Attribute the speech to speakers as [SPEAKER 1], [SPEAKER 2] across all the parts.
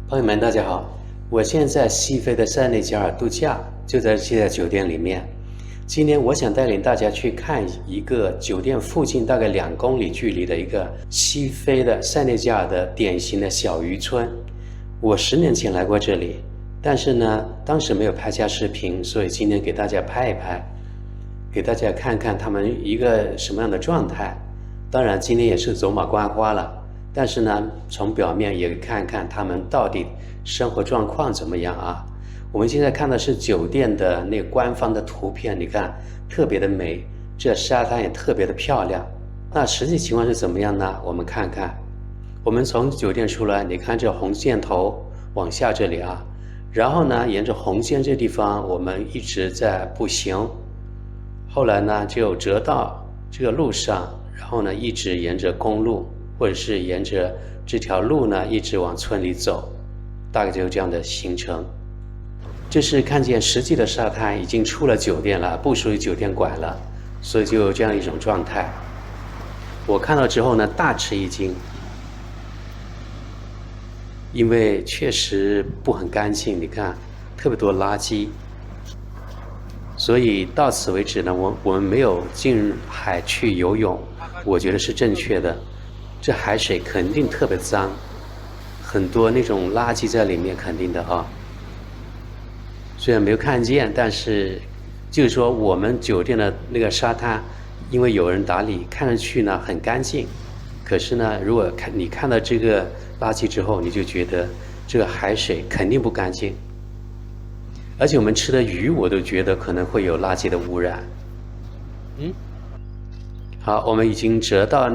[SPEAKER 1] 朋友们，大家好！我现在西非的塞内加尔度假，就在这家酒店里面。今天我想带领大家去看一个酒店附近大概2公里距离的一个西非的塞内加尔的典型的小渔村。我10年前来过这里，但是呢，当时没有拍下视频，所以今天给大家拍一拍，给大家看看他们一个什么样的状态。当然，今天也是走马观花了。但是呢，从表面也看看他们到底生活状况怎么样啊？我们现在看的是酒店的那个官方的图片，你看特别的美，这沙滩也特别的漂亮。那实际情况是怎么样呢？我们看看。我们从酒店出来，你看这红线头往下这里啊，然后呢，沿着红线这地方，我们一直在步行。后来呢，就折到这个路上，然后呢，一直沿着公路。或者是沿着这条路呢，一直往村里走，大概就是这样的行程。这是看见实际的沙滩已经出了酒店了，不属于酒店管了，所以就有这样一种状态。我看到之后呢，大吃一惊，因为确实不很干净，你看特别多垃圾。所以到此为止呢，我们没有进海去游泳，我觉得是正确的。这海水肯定特别脏，很多那种垃圾在里面，肯定的啊。虽然没有看见，但是就是说我们酒店的那个沙滩，因为有人打理，看上去呢很干净。可是呢，如果你看到这个垃圾之后，你就觉得这个海水肯定不干净。而且我们吃的鱼，我都觉得可能会有垃圾的污染。好，我们已经折到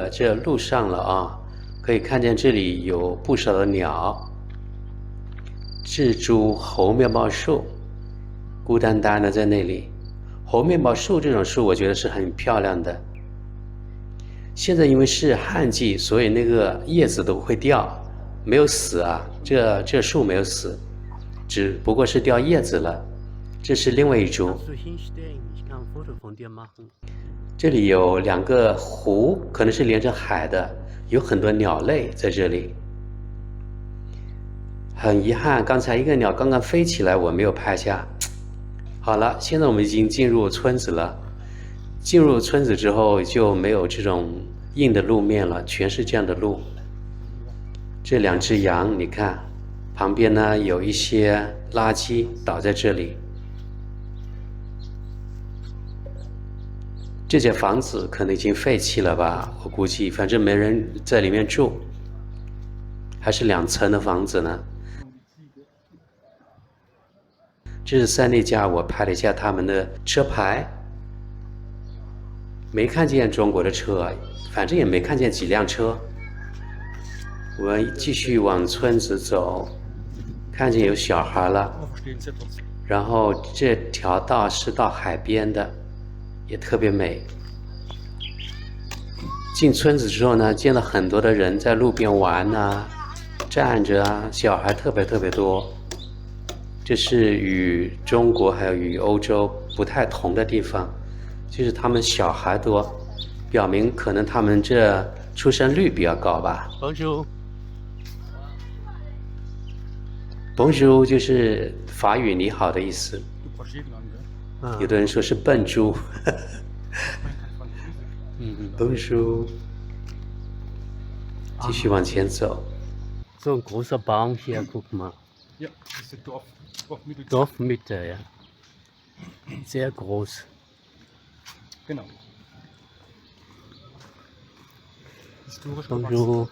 [SPEAKER 1] 这路上了啊，可以看见这里有不少的鸟，蜘蛛、猴面包树，孤单单的在那里。猴面包树这种树，我觉得是很漂亮的。现在因为是旱季，所以那个叶子都会掉，没有死啊，这树没有死，只不过是掉叶子了。这是另外一株。这里有2个湖，可能是连着海的，有很多鸟类在这里。很遗憾，刚才一个鸟刚刚飞起来，我没有拍下。好了，现在我们已经进入村子了。进入村子之后，就没有这种硬的路面了，全是这样的路。这2只羊，你看，旁边呢有一些垃圾倒在这里。这间房子可能已经废弃了吧，我估计，反正没人在里面住，还是2层的房子呢。这是塞内加尔，我拍了一下他们的车牌，没看见中国的车，反正也没看见几辆车。我们继续往村子走，看见有小孩了，然后这条道是到海边的。也特别美。进村子之后呢，见到很多的人在路边玩啊，站着啊，小孩特别多。这是与中国还有与欧洲不太同的地方，就是他们小孩多，表明可能他们这出生率比较高吧。Bonjour 就是法语你好的意思。有的人说是笨猪。Bonjour， 继续往前走。
[SPEAKER 2] So ein großer Baum hier, guck mal.
[SPEAKER 3] Ja, das ist der Dorfmitte.
[SPEAKER 2] Dorfmitte, ja. Sehr groß.
[SPEAKER 3] Genau. Historisch
[SPEAKER 2] Bonjour.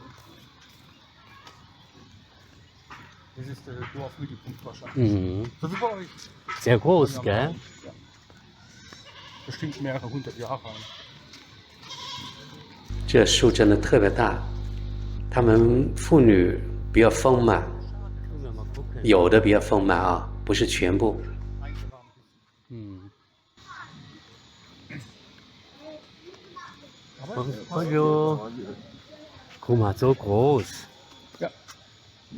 [SPEAKER 3] Das ist der Dorfmittelpunkt wahrscheinlich.
[SPEAKER 2] Mhm.
[SPEAKER 3] So wie bei euch.
[SPEAKER 2] Sehr groß, gell?
[SPEAKER 3] Ja. Bestimmt mehrere 100 Jahre alt.
[SPEAKER 1] 这树真的特别大，他们妇女比较丰满，有的比较丰满啊，不是全部。
[SPEAKER 2] Bonjour. Guck mal, so groß.
[SPEAKER 3] Ja,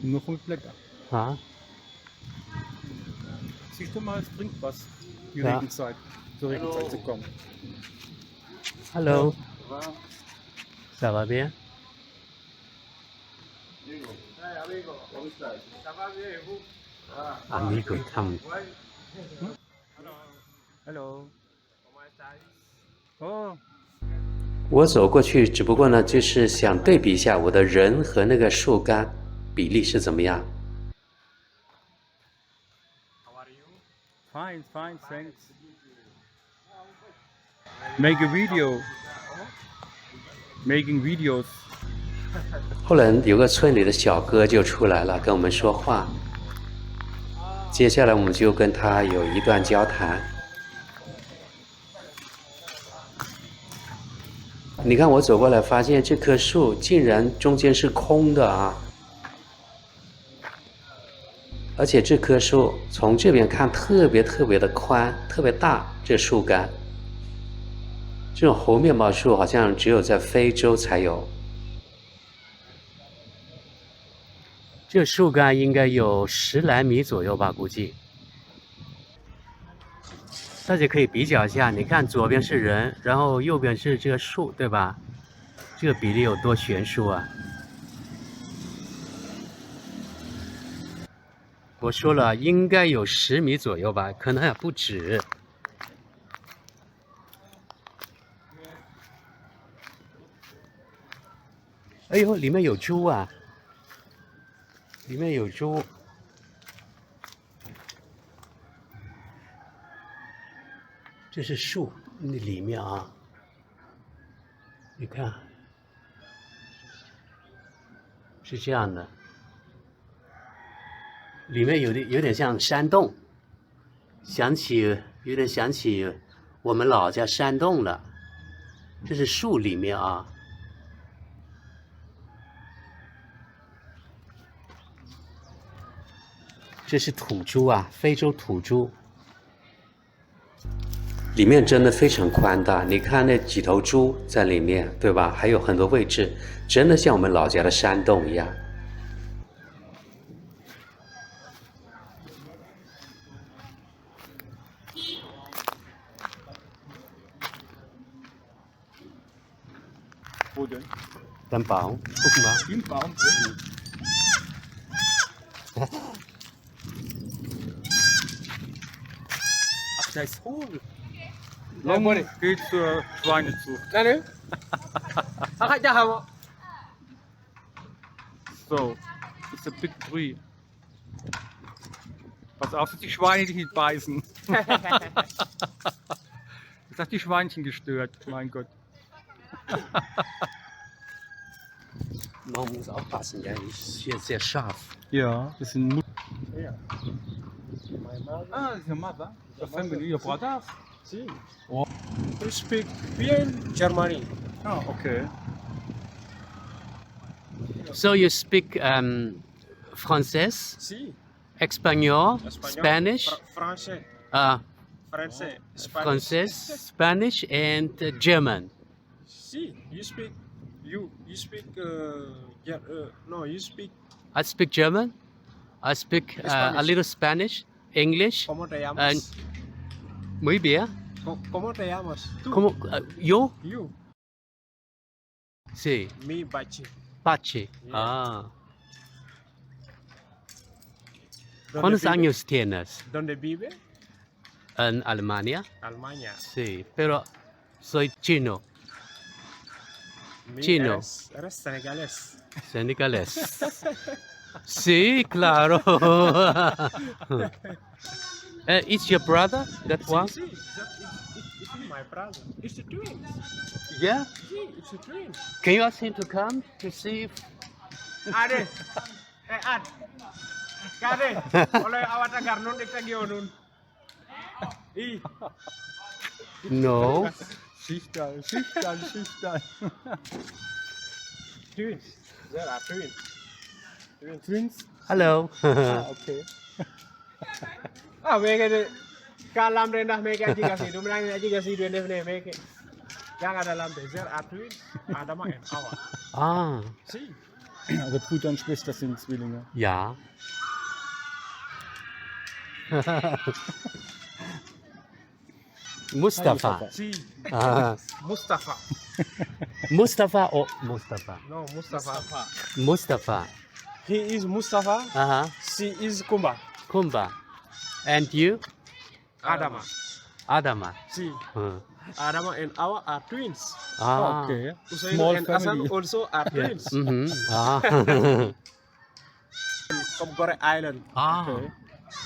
[SPEAKER 3] nur voll Blätter.
[SPEAKER 2] Ha?
[SPEAKER 3] Siehst du mal, es bringt was, die
[SPEAKER 2] Ja.
[SPEAKER 3] Regenzeit, zur Regenzeit zu kommen.
[SPEAKER 2] Hallo. Ça va bien? Amigo 他们
[SPEAKER 3] Hello. Oh,
[SPEAKER 1] 我走过去，只不过呢，就是想对比一下我的人和那个树干比例是怎么样。
[SPEAKER 3] fine, fine, thanks. Make a video. Making videos.
[SPEAKER 1] 后来有个村里的小哥就出来了，跟我们说话。接下来我们就跟他有一段交谈。你看我走过来，发现这棵树竟然中间是空的啊！而且这棵树从这边看特别的宽，特别大，这树干。这种猴面包树好像只有在非洲才有。
[SPEAKER 2] 这树干应该有10来米左右吧，估计。大家可以比较一下，你看左边是人，然后右边是这个树，对吧？这个比例有多悬殊啊！我说了，应该有10米左右吧，可能还不止。哎呦，里面有猪啊！ 里面有猪，这是树那里面啊，你看是这样的，里面有点像山洞，有点想起我们老家山洞了。这是树里面啊。 这是土猪啊，非洲土猪。
[SPEAKER 1] 里面真的非常宽大，你看那几头猪在里面，对吧？还有很多位置，真的像我们老家的山洞一样。
[SPEAKER 3] wo denn?
[SPEAKER 2] 担保，不吗？
[SPEAKER 3] Im Baum. Ach, da ist hohl. Long geht zur Schweinezucht.
[SPEAKER 4] Nein, ach, da haben wir.
[SPEAKER 3] So, it's a big tree. Pass auf, dass die Schweine dich nicht beißen. Das hat die Schweinchen gestört, mein Gott.
[SPEAKER 2] Man muss aufpassen, ja, ist hier sehr scharf.
[SPEAKER 3] Ja, das sind Mut. Ah, das ist your mother. Your family, your brother?
[SPEAKER 4] Si.
[SPEAKER 3] Oh.
[SPEAKER 4] We speak bien Germany.
[SPEAKER 3] Ah, okay.
[SPEAKER 2] So you speak Français,
[SPEAKER 4] Si.
[SPEAKER 2] Espagnol,
[SPEAKER 4] Español,
[SPEAKER 2] Spanish,
[SPEAKER 4] Français. Français.
[SPEAKER 2] Français, Spanish, and German.
[SPEAKER 4] Si. You speak. You speak. No, you speak.
[SPEAKER 2] I speak German. I speak a
[SPEAKER 4] Spanish.
[SPEAKER 2] little Spanish, English,
[SPEAKER 4] ¿Cómo te
[SPEAKER 2] and
[SPEAKER 4] llamas?
[SPEAKER 2] muy bien.
[SPEAKER 4] ¿Cómo te llamas? Tú.
[SPEAKER 2] ¿Cómo? ¿Yo?
[SPEAKER 4] You.
[SPEAKER 2] Sí,
[SPEAKER 4] Mi Bachi.
[SPEAKER 2] Pache.
[SPEAKER 4] Yeah.
[SPEAKER 2] Ah.
[SPEAKER 4] ¿Dónde
[SPEAKER 2] ¿Cuántos
[SPEAKER 4] vive?
[SPEAKER 2] años tienes?
[SPEAKER 4] ¿Dónde vive?
[SPEAKER 2] En Alemania.
[SPEAKER 4] Alemania.
[SPEAKER 2] Sí, pero soy chino,
[SPEAKER 4] Mi
[SPEAKER 2] Chino.
[SPEAKER 4] Eres senegalés.
[SPEAKER 2] senegalés. Sí, claro. It's your brother, that one?
[SPEAKER 4] Si, it's my brother. It's a twin.
[SPEAKER 2] Yeah.
[SPEAKER 4] Si, it's a twin.
[SPEAKER 2] Can you ask him to come to see if...
[SPEAKER 4] Ade. Ad. Kade. Oleh awat agar nun ikta gionun. I.
[SPEAKER 2] No.
[SPEAKER 3] Schüchtern, schüchtern, schüchtern.
[SPEAKER 4] Twins. There are twins.
[SPEAKER 3] Twins?
[SPEAKER 2] Hello.
[SPEAKER 3] Ah, okay.
[SPEAKER 4] Ah, mereka kalam rendah mereka juga sih. Dumrang juga sih dua nih mereka. Yang ada dalam there are twins. Ada mah en awat.
[SPEAKER 2] Ah,
[SPEAKER 4] Si.
[SPEAKER 3] Also Bruder und Schwester sind Zwillinge.
[SPEAKER 2] ja. Mustafa.
[SPEAKER 4] Si.
[SPEAKER 2] Ah,
[SPEAKER 4] Mustafa.
[SPEAKER 2] Mustafa or Mustafa?
[SPEAKER 4] No, Mustafa.
[SPEAKER 2] Mustafa.
[SPEAKER 4] He is Mustafa.
[SPEAKER 2] Uh-huh.
[SPEAKER 4] She is Kumba.
[SPEAKER 2] Kumba. And you?
[SPEAKER 4] Adama.
[SPEAKER 2] Adama.
[SPEAKER 4] She.
[SPEAKER 2] Hmm.
[SPEAKER 4] Adama and Awa are twins.
[SPEAKER 2] Ah.
[SPEAKER 3] Okay.
[SPEAKER 4] Usaino
[SPEAKER 3] Small
[SPEAKER 4] and Asan
[SPEAKER 3] family.
[SPEAKER 4] also are twins.
[SPEAKER 2] Mm-hmm. Ah.
[SPEAKER 4] Komgore Island.
[SPEAKER 2] Ah.
[SPEAKER 3] Okay.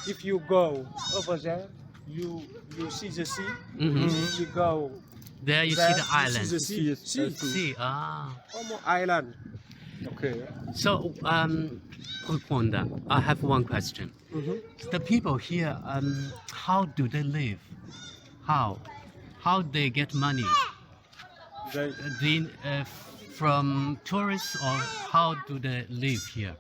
[SPEAKER 4] If you go over there, you see the sea.
[SPEAKER 2] Mm-hmm.
[SPEAKER 4] If you go
[SPEAKER 2] There you see
[SPEAKER 4] there,
[SPEAKER 2] the island.
[SPEAKER 4] You see the sea.
[SPEAKER 3] Sea.
[SPEAKER 2] See, ah.
[SPEAKER 4] Como Island.
[SPEAKER 3] Okay.
[SPEAKER 2] So, Ruponda, I have one question. The people here, how do they live? How? How they get money?
[SPEAKER 4] They,
[SPEAKER 2] From tourists, or how do they live here?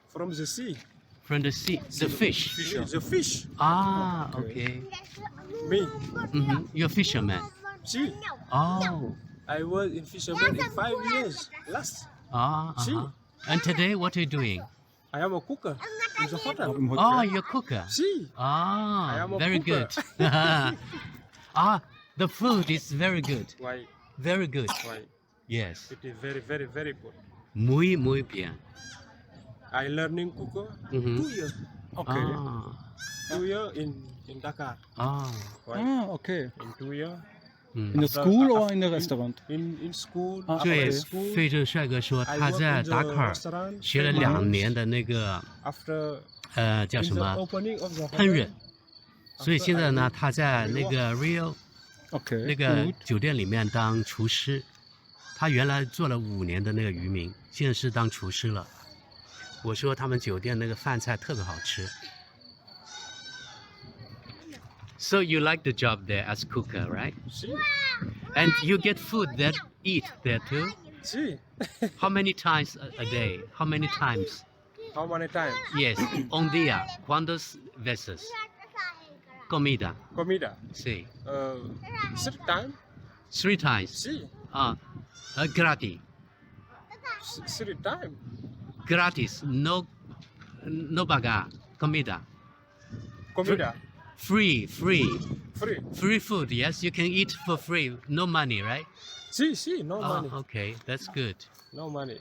[SPEAKER 4] from the sea.
[SPEAKER 2] From the sea, the fish.
[SPEAKER 4] The fish.
[SPEAKER 2] Ah, okay.
[SPEAKER 4] Me.
[SPEAKER 2] Mm-hmm. You're a fisherman.
[SPEAKER 4] See,
[SPEAKER 2] Oh,
[SPEAKER 4] I was in fisherman in 5 years. Last.
[SPEAKER 2] ah,
[SPEAKER 4] See.
[SPEAKER 2] uh-huh. And today, what are you doing?
[SPEAKER 4] I am a cooker in the hotel.
[SPEAKER 2] Oh, you're a cooker.
[SPEAKER 4] See, I
[SPEAKER 2] Ah,
[SPEAKER 4] am a
[SPEAKER 2] very
[SPEAKER 4] cooker.
[SPEAKER 2] good. Ah, the food is very good.
[SPEAKER 4] why?
[SPEAKER 2] Very good.
[SPEAKER 4] Why?
[SPEAKER 2] Yes.
[SPEAKER 4] It is very, very, very good.
[SPEAKER 2] Muy bien.
[SPEAKER 4] I learning cooker
[SPEAKER 2] Mhm.
[SPEAKER 4] 2 years.
[SPEAKER 3] Okay.
[SPEAKER 2] Ah,
[SPEAKER 4] 2 years in Dakar.
[SPEAKER 2] ah.
[SPEAKER 4] Why?
[SPEAKER 3] Okay.
[SPEAKER 4] In 2 years.
[SPEAKER 2] Mm.
[SPEAKER 3] In the school or in the restaurant?
[SPEAKER 4] In school.
[SPEAKER 3] 啊
[SPEAKER 4] after
[SPEAKER 2] 对，
[SPEAKER 4] school.
[SPEAKER 2] 费正帅哥说
[SPEAKER 4] I
[SPEAKER 2] 他
[SPEAKER 4] work
[SPEAKER 2] 在
[SPEAKER 4] in the
[SPEAKER 2] 达喀尔
[SPEAKER 4] restaurant
[SPEAKER 2] 学了
[SPEAKER 4] 3
[SPEAKER 2] 2
[SPEAKER 4] months.
[SPEAKER 2] 年的那个
[SPEAKER 4] After
[SPEAKER 2] 叫
[SPEAKER 4] in
[SPEAKER 2] 什
[SPEAKER 4] the
[SPEAKER 2] 么
[SPEAKER 4] opening of the
[SPEAKER 2] 烹饪
[SPEAKER 4] hotel,，
[SPEAKER 2] 所以现在呢，他在那个 Rio
[SPEAKER 3] Okay.
[SPEAKER 2] 那个
[SPEAKER 3] Good.
[SPEAKER 2] 酒店里面当厨师。他原来做了5年的那个渔民，现在是当厨师了。我说他们酒店那个饭菜特别好吃。So you like the job there as cooker, right?
[SPEAKER 4] see,
[SPEAKER 2] And you get food that eat there too?
[SPEAKER 4] see.
[SPEAKER 2] How many times a day? How many times?
[SPEAKER 4] How many times?
[SPEAKER 2] Yes, un día. ¿Cuántas veces? Comida.
[SPEAKER 4] Comida.
[SPEAKER 2] Sí.
[SPEAKER 4] 3 times.
[SPEAKER 2] 3 times.
[SPEAKER 4] See,
[SPEAKER 2] Ah, gratis.
[SPEAKER 4] 3 times.
[SPEAKER 2] Gratis. No, no pagar. Comida.
[SPEAKER 4] Comida.
[SPEAKER 2] Free.
[SPEAKER 4] Free.
[SPEAKER 2] Free food. Yes, you can eat for free. No money, right?
[SPEAKER 4] See, no
[SPEAKER 2] Ah,
[SPEAKER 4] money.
[SPEAKER 2] okay, that's good.
[SPEAKER 4] No money.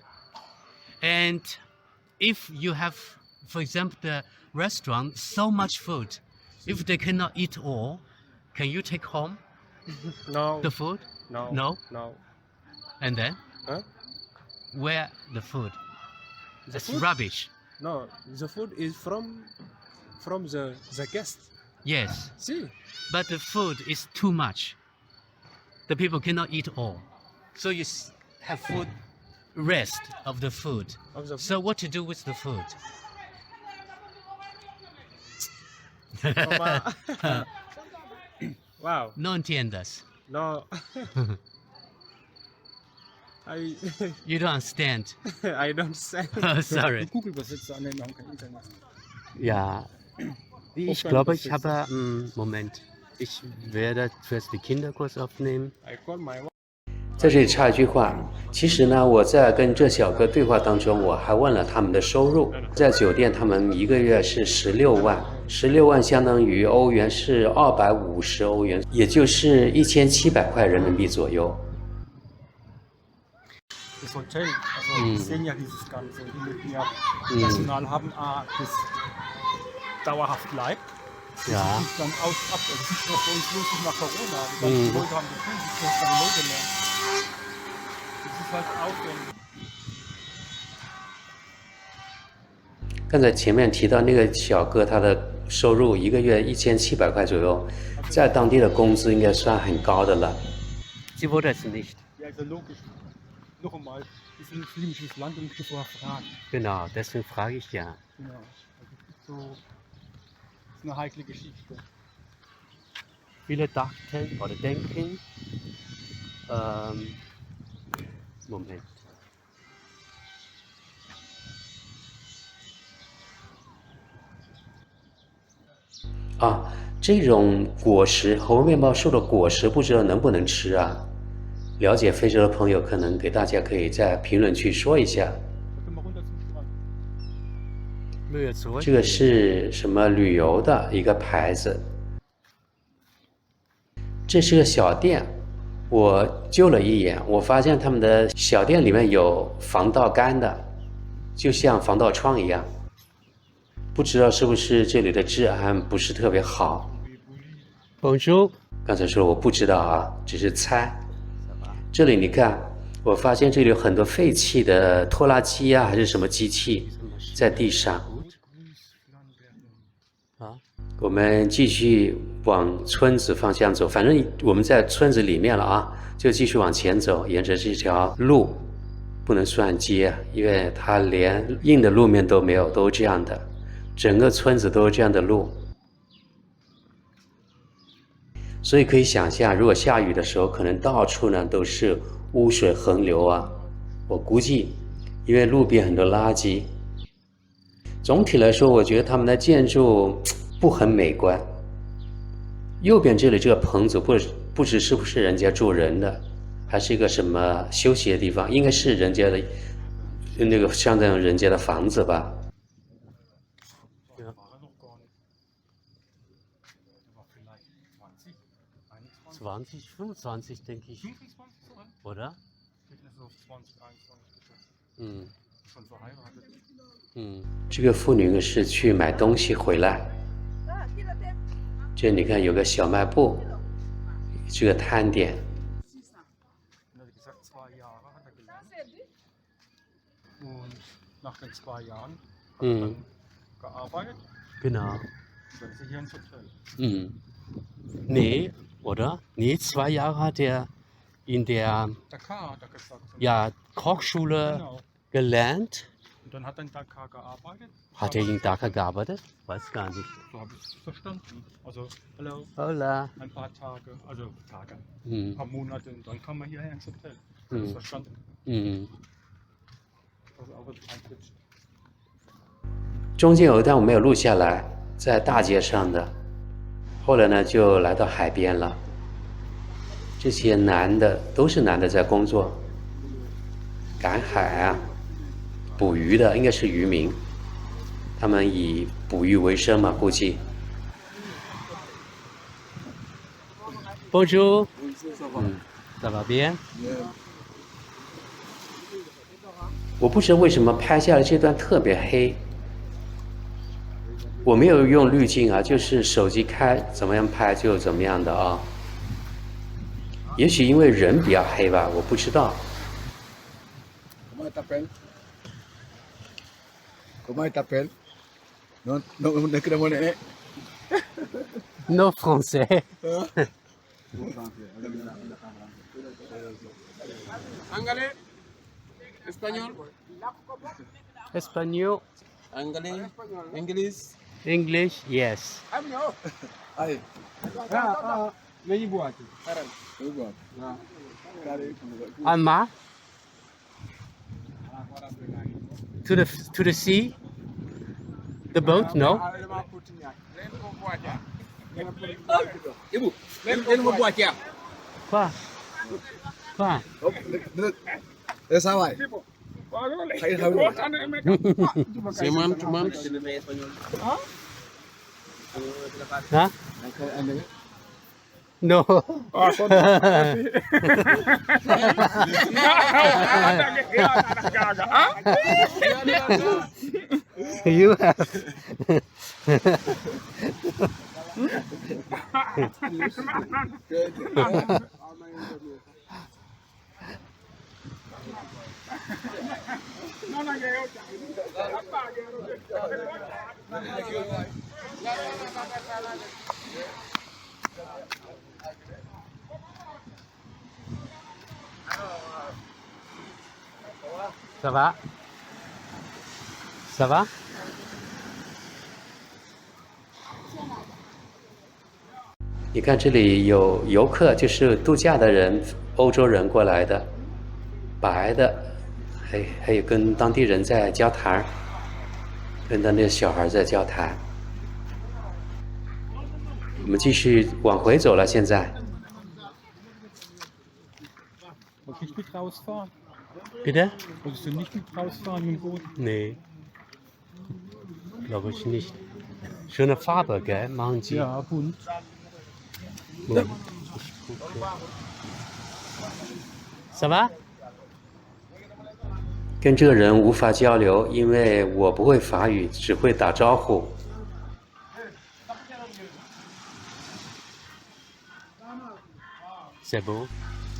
[SPEAKER 2] And if you have, for example, the restaurant, so much food, if they cannot eat all, can you take home
[SPEAKER 4] No.
[SPEAKER 2] the food?
[SPEAKER 4] No.
[SPEAKER 2] No?
[SPEAKER 4] No.
[SPEAKER 2] And then
[SPEAKER 4] Huh?
[SPEAKER 2] where the food? That's
[SPEAKER 4] food?
[SPEAKER 2] rubbish.
[SPEAKER 4] No. The food is from the guest.
[SPEAKER 2] Yes,
[SPEAKER 4] See,
[SPEAKER 2] but the food is too much. The people cannot eat all. So you have food rest of the food.
[SPEAKER 4] of the
[SPEAKER 2] So what to do with the food?
[SPEAKER 4] Wow.
[SPEAKER 2] No entiendes.
[SPEAKER 4] No. I
[SPEAKER 2] You don't understand.
[SPEAKER 4] I don't say.
[SPEAKER 2] Sorry.
[SPEAKER 3] Google übersetzt an den haben kein Internet.
[SPEAKER 2] Ja, ich glaube, ich habe, Moment, ich werde zuerst die Kinderkurs aufnehmen.
[SPEAKER 4] I call my wife.
[SPEAKER 1] 在这里插一句话，其实呢，我在跟这小哥对话当中，我还问了他们的收入。在酒店，他们一个月是16万，16万相当于欧元是250欧元，也就是1700块人民币左右。
[SPEAKER 3] Das Hotel, also wir sehen ja dieses Ganze. Die möchten ja Personal haben, das dauerhaft bleibt. Das
[SPEAKER 2] Ja.
[SPEAKER 3] sieht dann aus ab. Also das ist noch bei uns lustig nach Corona. Die ganzen Leute haben gekündigt, es kommen keine Leute mehr. Das ist halt aufwendig.
[SPEAKER 1] 刚才前面提到那个小哥，他的收入一个月1700块左右，在当地的工资应该算很高的了。
[SPEAKER 2] Sie wollte es nicht.
[SPEAKER 3] Ja, ist ja logisch. Noch einmal, wir sind ein muslimisches Land und ich vorher fragen.
[SPEAKER 2] Genau, deswegen frage ich ja.
[SPEAKER 3] Genau. Also das ist eine heikle Geschichte.
[SPEAKER 2] Viele dachten oder denken, Moment.
[SPEAKER 1] 啊，这种果实，猴面包树的果实，不知道能不能吃啊？了解非洲的朋友，可能给大家可以在评论区说一下。
[SPEAKER 3] Können wir runter zum Strand.
[SPEAKER 2] Mühe zurück.
[SPEAKER 1] 这个是什么旅游的一个牌子？这是个小店，我就了一眼，我发现他们的小店里面有防盗杆的，就像防盗窗一样。不知道是不是这里的治安不是特别好。
[SPEAKER 2] Bonjour。
[SPEAKER 1] 刚才说我不知道啊，只是猜。这里你看，我发现这里有很多废弃的拖拉机啊，还是什么机器，在地上。我们继续往村子方向走，反正我们在村子里面了啊，就继续往前走，沿着这条路，不能算街，因为它连硬的路面都没有，都是这样的，整个村子都是这样的路。所以可以想象，如果下雨的时候，可能到处呢都是污水横流啊。我估计，因为路边很多垃圾。总体来说，我觉得他们的建筑不很美观。右边这里这个棚子不知是不是人家住人的，还是一个什么休息的地方，应该是人家的那个相当于人家的房子吧。
[SPEAKER 2] 20, 25, denke ich, oder? Mhm.
[SPEAKER 1] 这个妇女是去买东西回来。这你看有个小卖部，这个摊点。
[SPEAKER 3] Nach den 2 Jahren gearbeitet.
[SPEAKER 2] Genau.
[SPEAKER 3] Dann ist hier ins Hotel.
[SPEAKER 2] Nee, oder? Nee, 2 Jahre hat er in der
[SPEAKER 3] Dakar hat er gesagt.
[SPEAKER 2] ja, Kochschule
[SPEAKER 3] Genau.
[SPEAKER 2] gelernt.
[SPEAKER 3] Und dann hat er in Dakar gearbeitet.
[SPEAKER 2] Hat er in Dhaka gearbeitet? Weiß gar nicht.
[SPEAKER 3] So habe ich es verstanden. Also, hallo,
[SPEAKER 2] Hola.
[SPEAKER 3] ein paar Tage, also Tage, ein
[SPEAKER 2] Mhm.
[SPEAKER 3] paar Monate und dann kam er hierher ins Hotel. Ich habe es verstanden.
[SPEAKER 2] Mhm.
[SPEAKER 3] Also auch ein
[SPEAKER 1] 中间有一段我没有录下来，在大街上的，后来呢就来到海边了。这些男的都是男的在工作，赶海啊，捕鱼的应该是渔民，他们以捕鱼为生嘛，估计。
[SPEAKER 2] Bonjour. Ça va bien?
[SPEAKER 1] 我不知道为什么拍下来这段特别黑。我没有用滤镜啊，就是手机开怎么样拍就怎么样的啊。也许因为人比较黑吧，我不知道。
[SPEAKER 2] No français.
[SPEAKER 4] Anglais, espagnol,
[SPEAKER 2] Espagnol,
[SPEAKER 4] anglais, English.
[SPEAKER 2] English, yes.
[SPEAKER 4] Lagi buat.
[SPEAKER 2] Alma? To the sea? The boat? No?
[SPEAKER 4] Ibu, lain mau buat ya.
[SPEAKER 2] Quoi? Quoi?
[SPEAKER 5] Sao vậy? Thấy không?
[SPEAKER 4] Cuman.
[SPEAKER 2] Hah? No. You have. Ça va? Ça va?
[SPEAKER 1] 你看这里有游客，就是度假的人，欧洲人过来的，白的，还有跟当地人在交谈，跟他那个小孩在交谈。我们继续往回走了，现在。
[SPEAKER 3] Wolltest du nicht mit rausfahren?
[SPEAKER 2] Bitte?
[SPEAKER 3] Wolltest du nicht mit rausfahren mit dem Boot?
[SPEAKER 2] Nee. Glaube ich nicht. Schöne Farbe, gell? Machen Sie.
[SPEAKER 3] Ja, bunt.
[SPEAKER 2] Ja. Ich gucke. Ça va?
[SPEAKER 1] 跟这个人无法交流，因为我不会法语，只会打招呼。
[SPEAKER 2] C'est beau。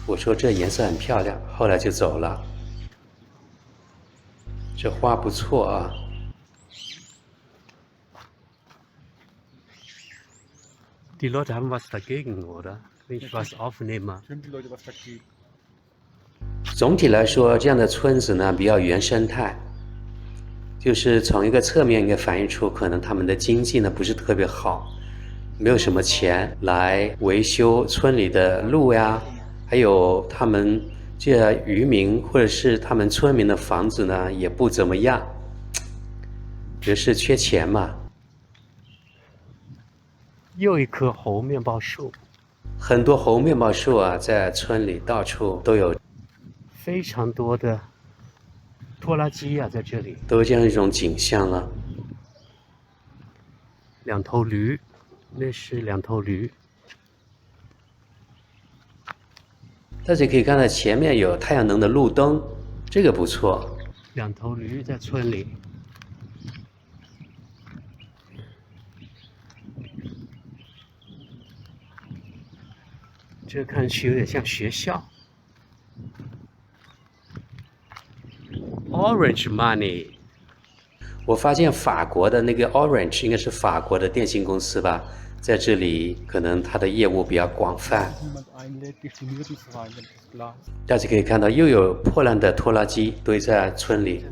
[SPEAKER 1] 我说这颜色很漂亮，后来就走了。这花不错啊。
[SPEAKER 2] Die Leute haben was dagegen, oder? Wenn ich was aufnehme.
[SPEAKER 3] Stimmt, die Leute was dagegen.
[SPEAKER 1] 总体来说，这样的村子呢比较原生态，就是从一个侧面应该反映出，可能他们的经济呢不是特别好，没有什么钱来维修村里的路呀，还有他们这渔民或者是他们村民的房子呢也不怎么样，只是缺钱嘛。
[SPEAKER 2] 又一棵猴面包树，
[SPEAKER 1] 很多猴面包树啊，在村里到处都有，
[SPEAKER 2] 非常多的拖拉机啊，在这里。
[SPEAKER 1] 都有这样一种景象了。
[SPEAKER 2] 两头驴，那是两头驴。
[SPEAKER 1] 大家可以看到前面有太阳能的路灯，这个不错。
[SPEAKER 2] 两头驴在村里。这看去有点像学校。Orange Money，
[SPEAKER 1] 我发现法国的那个 Orange 应该是法国的电信公司吧，在这里可能它的业务比较广泛。
[SPEAKER 3] Niemand einlädt, dich zu nirgends rein, das ist klar.
[SPEAKER 1] 大家可以看到又有破烂的拖拉机堆在村里。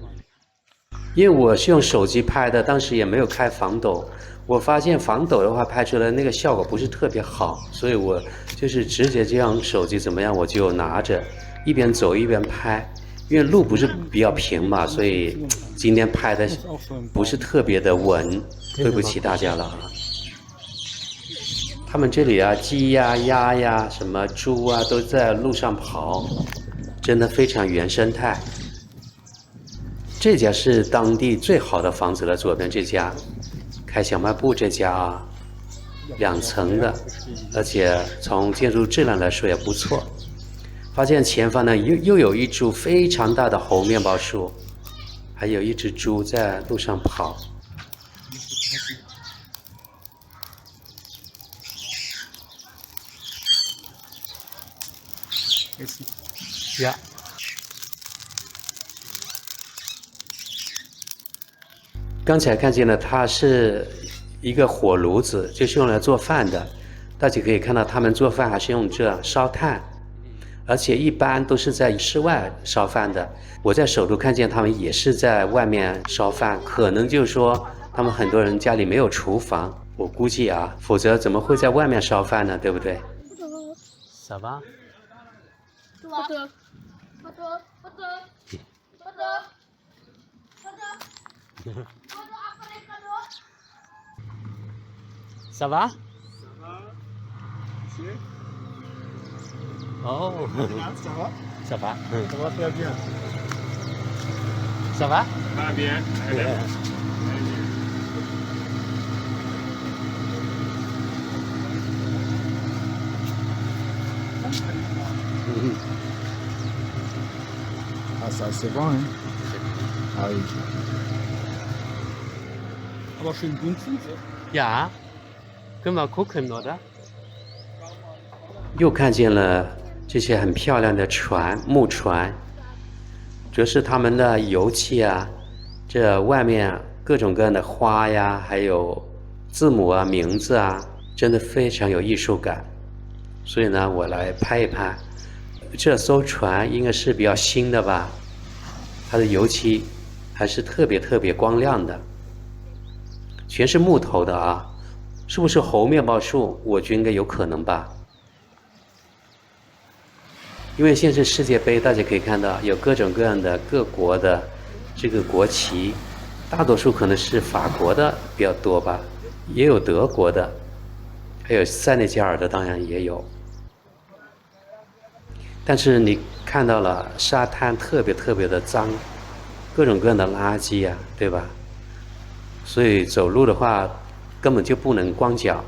[SPEAKER 1] 因为我是用手机拍的，当时也没有开防抖。我发现防抖的话拍出来那个效果不是特别好，所以我就是直接这样手机怎么样我就拿着一边走一边拍，因为路不是比较平嘛，所以今天拍的不是特别的稳，对不起大家了啊。他们这里啊，鸡呀、鸭呀、什么猪啊都在路上跑，真的非常原生态。这家是当地最好的房子了，左边这家。开小卖部这家啊，2层的，而且从建筑质量来说也不错。发现前方呢又有一株非常大的猴面包树，还有一只猪在路上跑。
[SPEAKER 2] 呀，
[SPEAKER 1] 刚才看见了，它是一个火炉子，就是用来做饭的。大家可以看到，他们做饭还是用这烧炭，而且一般都是在室外烧饭的。我在首都看见他们也是在外面烧饭，可能就是说他们很多人家里没有厨房，我估计啊，否则怎么会在外面烧饭呢？对不对？
[SPEAKER 2] Ça va？
[SPEAKER 6] Betul. Betul. Betul. Betul. Betul. Betul apa nih kado?
[SPEAKER 2] Ça va？ Oh。
[SPEAKER 3] Ça va?
[SPEAKER 2] Ça va？
[SPEAKER 3] Ça va très bien.
[SPEAKER 2] Ça va？
[SPEAKER 3] Va bien.
[SPEAKER 5] Ah, ça, c'est bon, hein? Ah oui.
[SPEAKER 3] Aber schön bunt sind sie.
[SPEAKER 2] Ja。können wir gucken, oder？
[SPEAKER 1] 又看见了这些很漂亮的船，木船，主要是他们的油漆啊，这外面各种各样的花呀，还有字母啊、名字啊，真的非常有艺术感。所以呢，我来拍一拍。这艘船应该是比较新的吧，它的油漆还是特别光亮的，全是木头的啊，是不是猴面包树？我觉得应该有可能吧。因为现在是世界杯，大家可以看到有各种各样的各国的这个国旗，大多数可能是法国的比较多吧，也有德国的，还有塞内加尔的，当然也有。但是你看到了沙滩特别的脏，各种各样的垃圾啊，对吧？所以走路的话根本就不能光脚。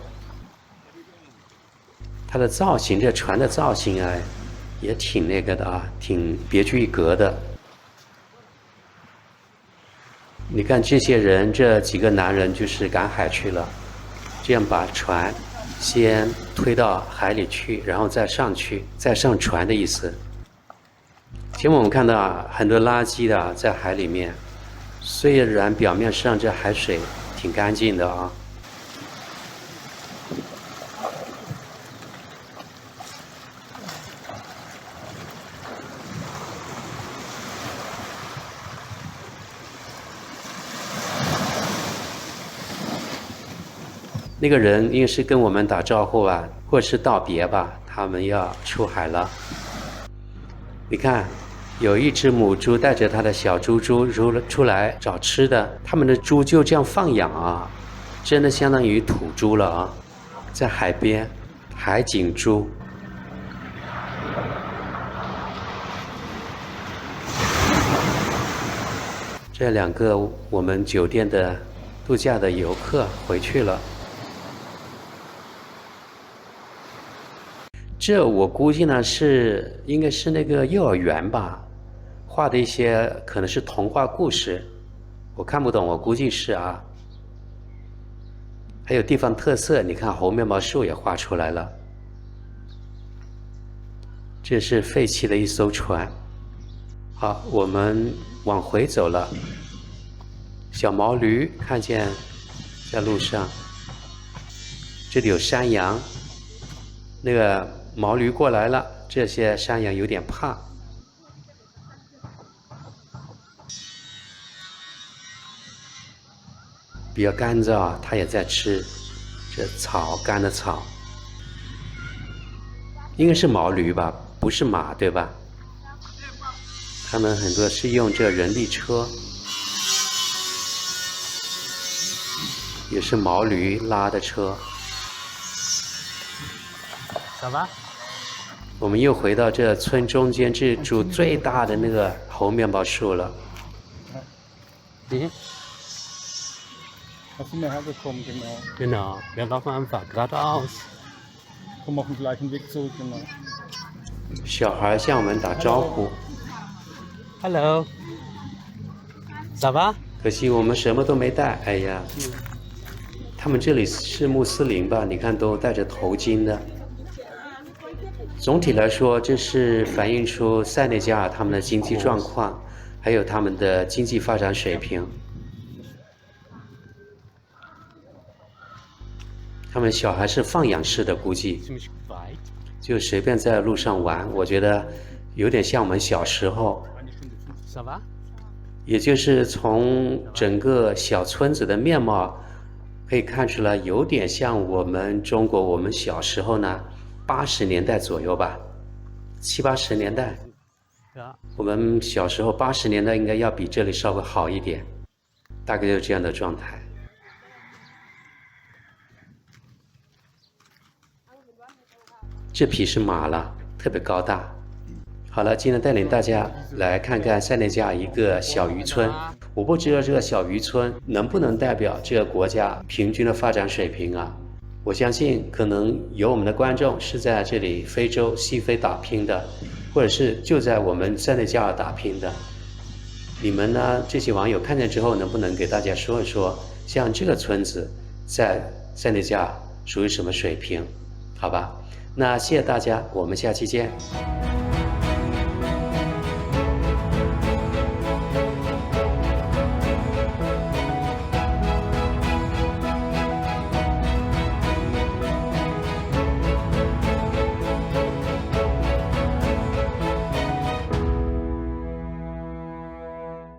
[SPEAKER 1] 它的造型，这船的造型啊，也挺那个的啊，挺别具一格的。你看这些人，这几个男人就是赶海去了，这样把船先推到海里去，然后再上去，再上船的意思。前面我们看到很多垃圾的在海里面，虽然表面上这海水挺干净的啊。那个人应该是跟我们打招呼吧，或者是道别吧，他们要出海了。你看，有一只母猪带着它的小猪出来找吃的，他们的猪就这样放养啊，真的相当于土猪了啊，在海边，海景猪。这两个我们酒店的度假的游客回去了。这我估计呢应该是那个幼儿园吧，画的一些可能是童话故事，我看不懂，我估计是啊。还有地方特色，你看猴面包树也画出来了。这是废弃的一艘船。好，我们往回走了。小毛驴看见在路上，这里有山羊，那个毛驴过来了，这些山羊有点怕。比较干燥，它也在吃这草，干的草。应该是毛驴吧，不是马，对吧？他们很多是用这人力车，也是毛驴拉的车。
[SPEAKER 2] Ça va？
[SPEAKER 1] 我们又回到这村中间这株最大的那个猴面包树了。
[SPEAKER 3] Hast du mir hergekommen, genau.
[SPEAKER 2] Genau, wir laufen einfach geradeaus.
[SPEAKER 3] Komm auf den gleichen Weg zurück, genau.
[SPEAKER 1] 小孩向我们打招呼。
[SPEAKER 2] Hello. Ça va？
[SPEAKER 1] 可惜我们什么都没带，哎呀。他们这里是穆斯林吧？你看都戴着头巾的。总体来说，这是反映出塞内加尔他们的经济状况，还有他们的经济发展水平。他们小孩是放养式的，估计就随便在路上玩。我觉得有点像我们小时候。
[SPEAKER 2] Ça va？
[SPEAKER 1] 也就是从整个小村子的面貌可以看出来，有点像我们中国，我们小时候呢，80年代左右吧，70、80年代。我们小时候80年代应该要比这里稍微好一点，大概就是这样的状态。这匹是马了，特别高大。好了，今天带领大家来看看塞内加尔一个小渔村。我不知道这个小渔村能不能代表这个国家平均的发展水平啊？我相信可能有我们的观众是在这里非洲、西非打拼的，或者是就在我们塞内加尔打拼的。你们呢，这些网友看见之后，能不能给大家说一说，像这个村子在塞内加尔属于什么水平？好吧，那谢谢大家，我们下期见。